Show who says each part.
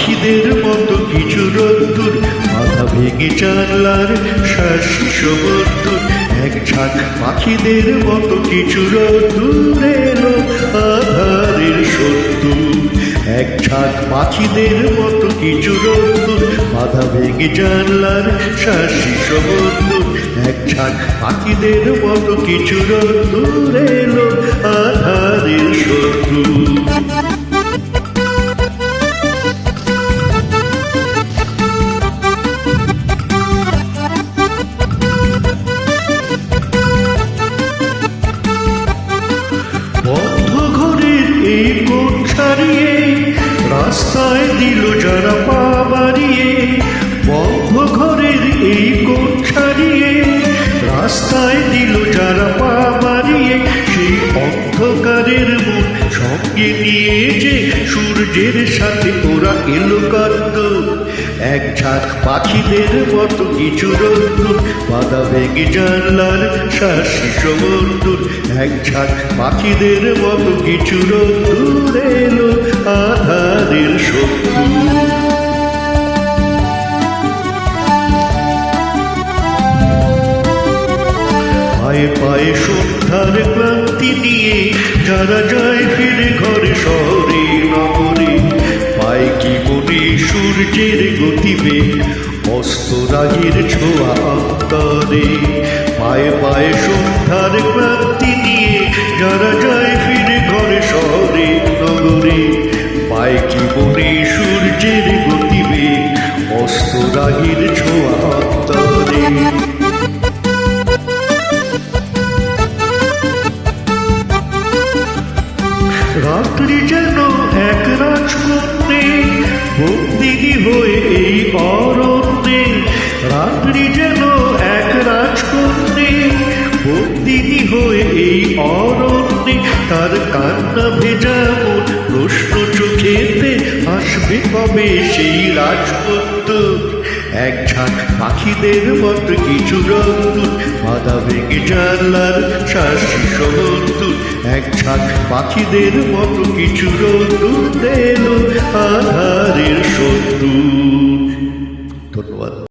Speaker 1: পাখিদের মতো কিছু রোদ্দুর, মাথা ভেঙে জানলার শাসি সমুদ্র। এক ঝাঁক পাখিদের মতো কিছু রোদ্দুর এলো আধারের সত্য। এক ঝাঁক পাখিদের মতো কিছু রোদ্দুর, মাথা ভেঙে জানলার শাসি সমুদ্র। এক ঝাঁক পাখিদের মতো কিছু রোদ্দুর এলো আধারের সত্য। বন্ধ ঘরের এই কোণ ছাড়িয়ে রাস্তায় দিল যারা পা বাড়িয়ে। বন্ধ ঘরের এই কোণ ছাড়িয়ে রাস্তায় দিল যারা পা বাড়িয়ে। সেই অন্ধকারের মন সঙ্গে নিয়ে যে সূর্যের সাথে ওরা এলো কাঁদত। এক ঝাঁক পাখিদের মতো কিছু রোদ্দুর, বাধা ভেঙে জানলার শাসি সমুদ্র। এক ঝাঁক পাখিদের মতো কিছু রোদ্দুর এলো আধারের সত্য। পায়ে পায়ে সন্ধ্যার ক্লান্তি নিয়ে যারা যায় ফিরে ঘরে শহরে নগরে। পায় কি মনে সূর্যের গতিবেগ, অস্ত রাগের ছোঁয়া অন্তরে। পায়ে পায়ে সন্ধ্যার ক্লান্তি নিয়ে যারা যায় ফিরে ঘরে শহরে নগরে। পায় কি মনে সূর্যের গতিবেগ, অস্ত রাগের ছোঁয়া অন্তরে। রাত্রি যেন এক রাজকন্যে বন্দিনী হয়ে এই অরণ্যে। রাত্রি যেন এক রাজকন্যে বন্দিনী হয়ে এই অরণ্যে। তার কান্না ভেজা মন প্রশ্ন চোখেতে, আসবে কবে সেই রাজপুত্র। এক ঝাঁক পাখিদের মতো কিছু রোদ্দুর, বাধা ভেঙে জানলার শাসি সমুদ্র। এক ঝাঁক পাখিদের মতো কিছু রোদ্দুর এলো আধার।